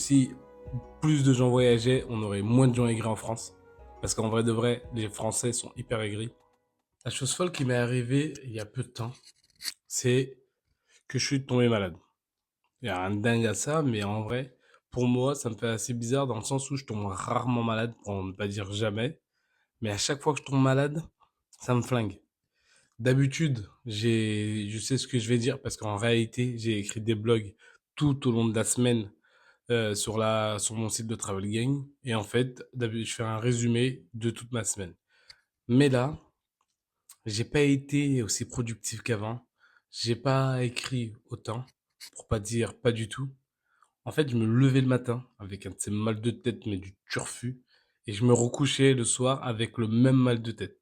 si plus de gens voyageaient, on aurait moins de gens aigris en France. Parce qu'en vrai de vrai, les Français sont hyper aigris. La chose folle qui m'est arrivée il y a peu de temps, c'est que je suis tombé malade. Il y a rien de dingue à ça, mais en vrai, pour moi, ça me fait assez bizarre dans le sens où je tombe rarement malade, pour ne pas dire jamais. Mais à chaque fois que je tombe malade, ça me flingue. D'habitude, je sais ce que je vais dire parce qu'en réalité, j'ai écrit des blogs tout au long de la semaine sur mon site de Travel Gang. Et en fait, d'habitude, je fais un résumé de toute ma semaine. Mais là, j'ai pas été aussi productif qu'avant. J'ai pas écrit autant, pour pas dire pas du tout. En fait, je me levais le matin avec un de ces mal de tête, mais du turfu. Et je me recouchais le soir avec le même mal de tête.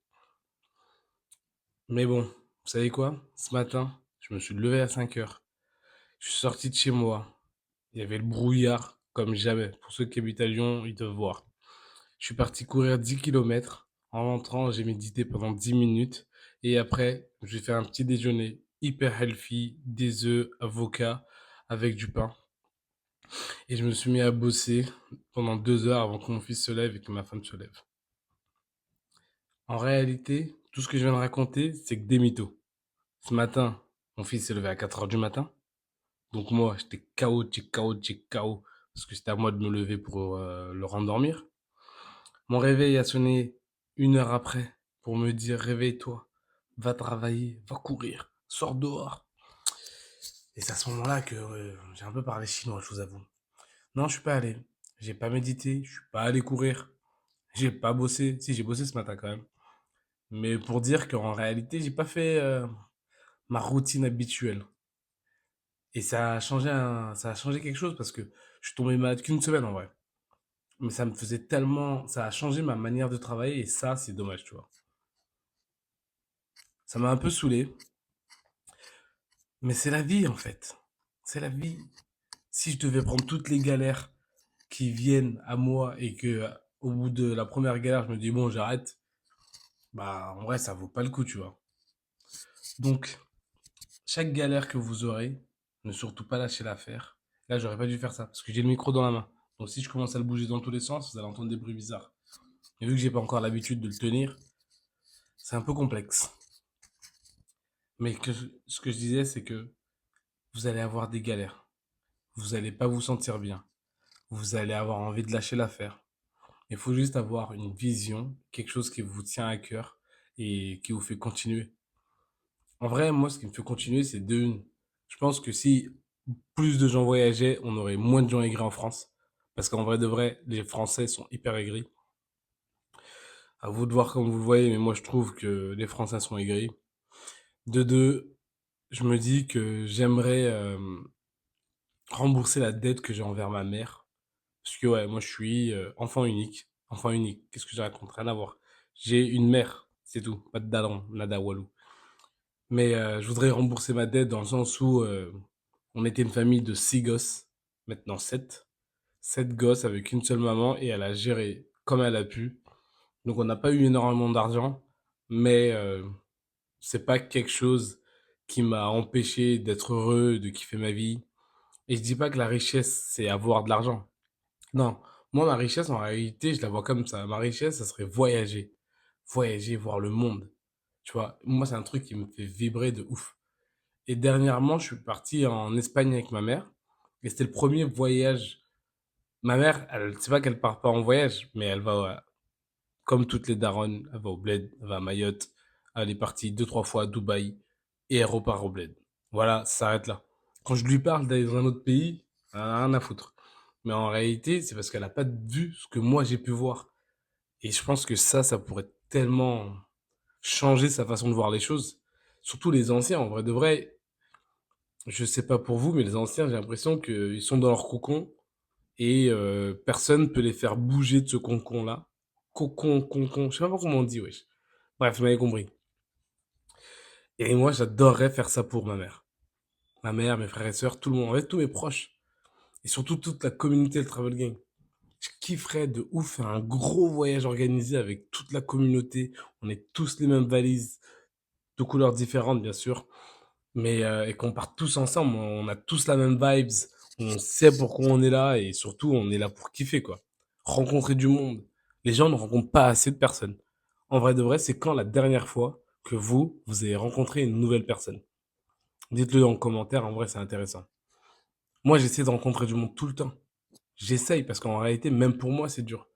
Mais bon, vous savez quoi? Ce matin, je me suis levé à 5 heures. Je suis sorti de chez moi. Il y avait le brouillard comme jamais. Pour ceux qui habitent à Lyon, ils doivent voir. Je suis parti courir 10 kilomètres. En rentrant, j'ai médité pendant 10 minutes. Et après, j'ai fait un petit déjeuner hyper healthy, des œufs, avocat, avec du pain. Et je me suis mis à bosser pendant 2 heures avant que mon fils se lève et que ma femme se lève. En réalité, tout ce que je viens de raconter, c'est que des mythos. Ce matin, mon fils s'est levé à 4 heures du matin. Donc moi, j'étais KO, KO, parce que c'était à moi de me lever pour le rendormir. Mon réveil a sonné 1 heure après pour me dire réveille-toi, va travailler, va courir, sors dehors. Et c'est à ce moment-là que j'ai un peu parlé chinois, je vous avoue. Non, je suis pas allé. J'ai pas médité, je suis pas allé courir, j'ai pas bossé. Si, j'ai bossé ce matin quand même. Mais pour dire qu'en réalité, j'ai pas fait ma routine habituelle. Et ça a changé quelque chose parce que je suis tombé malade qu'une semaine en vrai. Mais ça me faisait tellement, ça a changé ma manière de travailler et ça, c'est dommage, tu vois. Ça m'a un peu saoulé, mais c'est la vie en fait. C'est la vie. Si je devais prendre toutes les galères qui viennent à moi et que au bout de la première galère, je me dis bon, j'arrête, bah en vrai, ça vaut pas le coup, tu vois. Donc, chaque galère que vous aurez, ne surtout pas lâcher l'affaire. Là, j'aurais pas dû faire ça parce que j'ai le micro dans la main. Donc, si je commence à le bouger dans tous les sens, vous allez entendre des bruits bizarres. Et vu que j'ai pas encore l'habitude de le tenir, c'est un peu complexe. Mais ce que je disais, c'est que vous allez avoir des galères. Vous allez pas vous sentir bien. Vous allez avoir envie de lâcher l'affaire. Il faut juste avoir une vision, quelque chose qui vous tient à cœur et qui vous fait continuer. En vrai, moi, ce qui me fait continuer, c'est de... Je pense que si plus de gens voyageaient, on aurait moins de gens aigris en France. Parce qu'en vrai de vrai, les Français sont hyper aigris. À vous de voir comme vous le voyez, mais moi, je trouve que les Français sont aigris. De deux, je me dis que j'aimerais rembourser la dette que j'ai envers ma mère. Parce que ouais, moi je suis enfant unique. Enfant unique, qu'est-ce que je raconte? Rien à voir. J'ai une mère, c'est tout. Pas de daron, nada walou. Mais je voudrais rembourser ma dette dans le sens où on était une famille de 6 gosses, maintenant 7. 7 gosses avec une seule maman et elle a géré comme elle a pu. Donc on n'a pas eu énormément d'argent, mais c'est pas quelque chose qui m'a empêché d'être heureux, de kiffer ma vie. Et je dis pas que la richesse, c'est avoir de l'argent. Non, moi, ma richesse, en réalité, je la vois comme ça. Ma richesse, ça serait voyager. Voyager, voir le monde. Tu vois, moi, c'est un truc qui me fait vibrer de ouf. Et dernièrement, je suis parti en Espagne avec ma mère. Et c'était le premier voyage. Ma mère, elle, c'est pas qu'elle part pas en voyage, mais elle va, comme toutes les daronnes, elle va au bled, elle va à Mayotte. Elle est partie 2, 3 fois à Dubaï. Et elle repart au bled. Voilà, ça s'arrête là. Quand je lui parle d'aller dans un autre pays, elle en a rien à foutre. Mais en réalité, c'est parce qu'elle a pas vu ce que moi j'ai pu voir. Et je pense que ça pourrait tellement changer sa façon de voir les choses. Surtout les anciens, en vrai de vrai. Je sais pas pour vous, mais les anciens, j'ai l'impression qu'ils sont dans leur cocon et personne peut les faire bouger de ce cocon-là. Cocon, je sais pas comment on dit, wesh. Bref, vous m'avez compris. Et moi, j'adorerais faire ça pour ma mère. Ma mère, mes frères et sœurs, tout le monde, en fait, tous mes proches. Et surtout toute la communauté de Travel Gang. Je kifferais de ouf faire un gros voyage organisé avec toute la communauté. On est tous les mêmes valises, de couleurs différentes bien sûr, mais et qu'on parte tous ensemble. On a tous la même vibes. On sait pourquoi on est là et surtout, on est là pour kiffer, quoi. Rencontrer du monde. Les gens ne rencontrent pas assez de personnes. En vrai de vrai, c'est quand la dernière fois que vous avez rencontré une nouvelle personne? Dites-le en commentaire, en vrai, c'est intéressant. Moi, j'essaie de rencontrer du monde tout le temps. J'essaye parce qu'en réalité, même pour moi, c'est dur.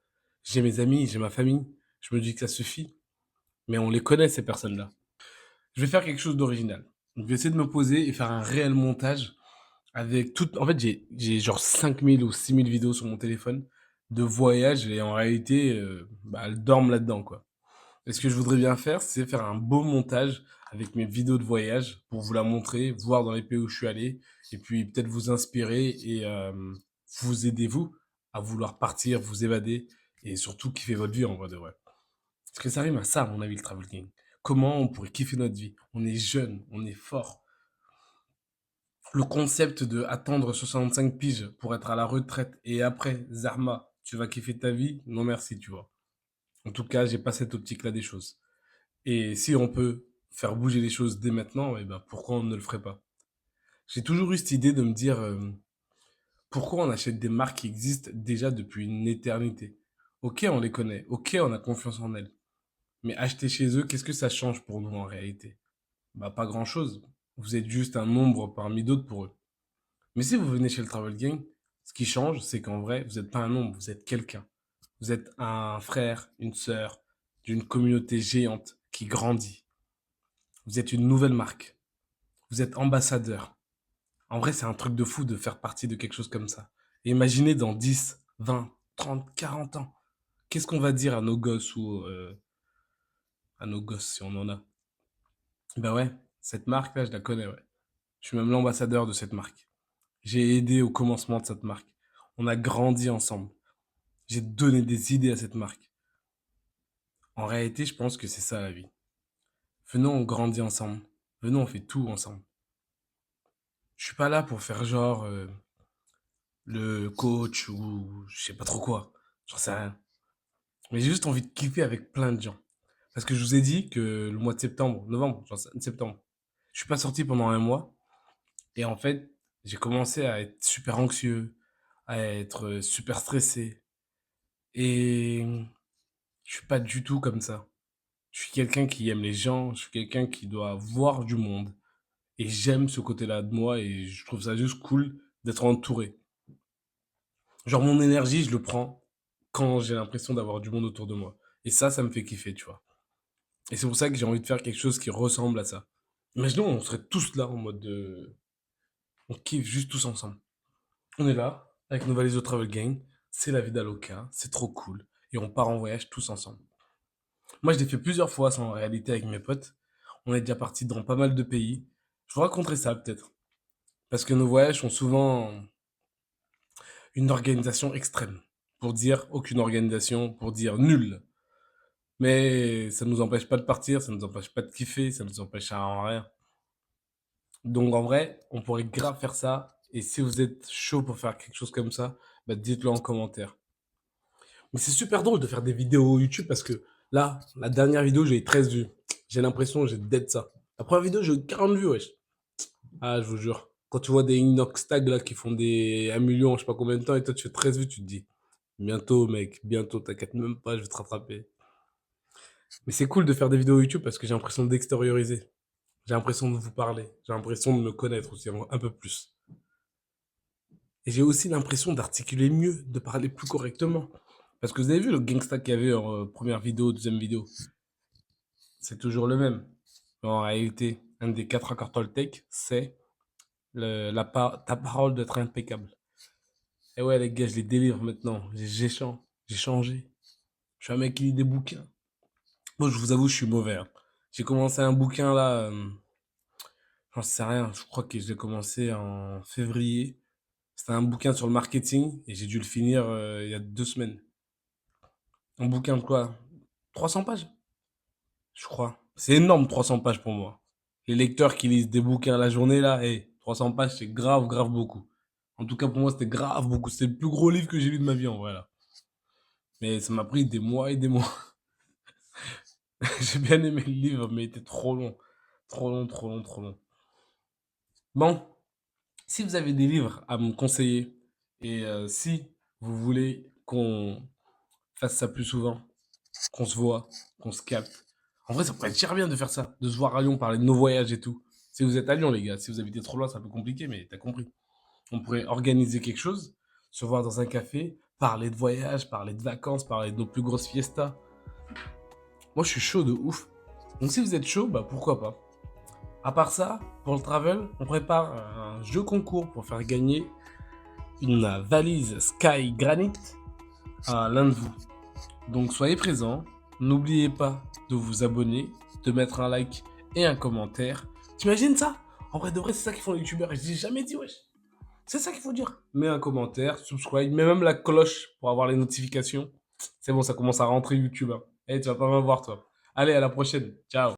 J'ai mes amis, j'ai ma famille. Je me dis que ça suffit. Mais on les connaît, ces personnes-là. Je vais faire quelque chose d'original. Je vais essayer de me poser et faire un réel montage avec tout. En fait, j'ai genre 5000 ou 6000 vidéos sur mon téléphone de voyages et en réalité, bah, elles dorment là-dedans, quoi. Et ce que je voudrais bien faire, c'est faire un beau montage avec mes vidéos de voyage pour vous la montrer, voir dans les pays où je suis allé et puis peut-être vous inspirer et vous aider, vous, à vouloir partir, vous évader et surtout kiffer votre vie en vrai de vrai. Parce que ça rime à ça, à mon avis, le travel game. Comment on pourrait kiffer notre vie? On est jeune, on est fort. Le concept de attendre 65 piges pour être à la retraite et après, Zarma, tu vas kiffer ta vie, non merci, tu vois. En tout cas, j'ai pas cette optique-là des choses. Et si on peut faire bouger les choses dès maintenant, eh ben pourquoi on ne le ferait pas? J'ai toujours eu cette idée de me dire pourquoi on achète des marques qui existent déjà depuis une éternité. Ok, on les connaît, ok, on a confiance en elles. Mais acheter chez eux, qu'est-ce que ça change pour nous en réalité? Bah pas grand-chose. Vous êtes juste un nombre parmi d'autres pour eux. Mais si vous venez chez le Travel Gang, ce qui change, c'est qu'en vrai, vous n'êtes pas un nombre, vous êtes quelqu'un. Vous êtes un frère, une sœur d'une communauté géante qui grandit. Vous êtes une nouvelle marque. Vous êtes ambassadeur. En vrai, c'est un truc de fou de faire partie de quelque chose comme ça. Et imaginez dans 10, 20, 30, 40 ans, qu'est-ce qu'on va dire à nos gosses ou à nos gosses si on en a? Ben ouais, cette marque-là, je la connais, ouais. Je suis même l'ambassadeur de cette marque. J'ai aidé au commencement de cette marque. On a grandi ensemble. J'ai donné des idées à cette marque. En réalité, je pense que c'est ça la vie. Venons, on grandit ensemble. Venons, on fait tout ensemble. Je suis pas là pour faire genre le coach ou je sais pas trop quoi. J'en sais rien. Mais j'ai juste envie de kiffer avec plein de gens. Parce que je vous ai dit que le mois de septembre, novembre, genre septembre, je suis pas sorti pendant un mois. Et en fait, j'ai commencé à être super anxieux, à être super stressé. Et je suis pas du tout comme ça. Je suis quelqu'un qui aime les gens, je suis quelqu'un qui doit voir du monde. Et j'aime ce côté-là de moi et je trouve ça juste cool d'être entouré. Genre mon énergie, je le prends quand j'ai l'impression d'avoir du monde autour de moi. Et ça me fait kiffer, tu vois. Et c'est pour ça que j'ai envie de faire quelque chose qui ressemble à ça. Imaginons, on serait tous là en mode de... On kiffe juste tous ensemble. On est là, avec nos valises de travel gang. C'est la vie d'Aloca, c'est trop cool. Et on part en voyage tous ensemble. Moi, je l'ai fait plusieurs fois, ça, en réalité, avec mes potes. On est déjà partis dans pas mal de pays. Je vous raconterai ça, peut-être. Parce que nos voyages sont souvent une organisation extrême. Pour dire aucune organisation, pour dire nul. Mais ça nous empêche pas de partir, ça nous empêche pas de kiffer, ça nous empêche à rien. Donc en vrai, on pourrait grave faire ça. Et si vous êtes chaud pour faire quelque chose comme ça, bah dites-le en commentaire. Mais c'est super drôle de faire des vidéos YouTube parce que là, la dernière vidéo, j'ai eu 13 vues. J'ai l'impression que j'ai dead ça. La première vidéo, j'ai eu 40 vues, wesh. Ah, je vous jure. Quand tu vois des Inox Tag là qui font des 1 million, je sais pas combien de temps, et toi tu fais 13 vues, tu te dis, bientôt, mec, bientôt, t'inquiète même pas, je vais te rattraper. Mais c'est cool de faire des vidéos YouTube parce que j'ai l'impression d'extérioriser. J'ai l'impression de vous parler. J'ai l'impression de me connaître aussi un peu plus. Et j'ai aussi l'impression d'articuler mieux, de parler plus correctement. Parce que vous avez vu le gangsta qu'il y avait en première vidéo, deuxième vidéo. C'est toujours le même. En réalité, un des quatre accords Toltec, c'est ta parole doit être impeccable. Et ouais, les gars, je les délivre maintenant. J'ai changé. Je suis un mec qui lit des bouquins. Moi, je vous avoue, je suis mauvais, hein. J'ai commencé un bouquin là, j'en sais rien, je crois que je l'ai commencé en février. C'était un bouquin sur le marketing et j'ai dû le finir il y a 2 semaines. Un bouquin de quoi? 300 pages, je crois. C'est énorme, 300 pages pour moi. Les lecteurs qui lisent des bouquins la journée là, 300 pages, c'est grave, grave beaucoup. En tout cas, pour moi, c'était grave beaucoup. C'est le plus gros livre que j'ai lu de ma vie en vrai là. Mais ça m'a pris des mois et des mois. J'ai bien aimé le livre, mais il était trop long. Trop long, trop long, trop long. Bon, Si vous avez des livres à me conseiller et si vous voulez qu'on fasse ça plus souvent, qu'on se voit, qu'on se capte. En vrai, ça pourrait être cher bien de faire ça, de se voir à Lyon, parler de nos voyages et tout. Si vous êtes à Lyon, les gars, si vous habitez trop loin, c'est un peu compliqué, mais t'as compris. On pourrait organiser quelque chose, se voir dans un café, parler de voyage, parler de vacances, parler de nos plus grosses fiestas. Moi, je suis chaud de ouf. Donc, si vous êtes chaud, bah pourquoi pas. À part ça, pour le travel, on prépare un jeu concours pour faire gagner une valise Sky Granite à l'un de vous. Donc soyez présents, n'oubliez pas de vous abonner, de mettre un like et un commentaire. T'imagines ça? En vrai de vrai, c'est ça qu'ils font les youtubeurs. Et je l'ai jamais dit, wesh. C'est ça qu'il faut dire. Mets un commentaire, subscribe, mets même la cloche pour avoir les notifications. C'est bon, ça commence à rentrer YouTube, hein. Eh, tu vas pas m'en voir, toi. Allez, à la prochaine. Ciao.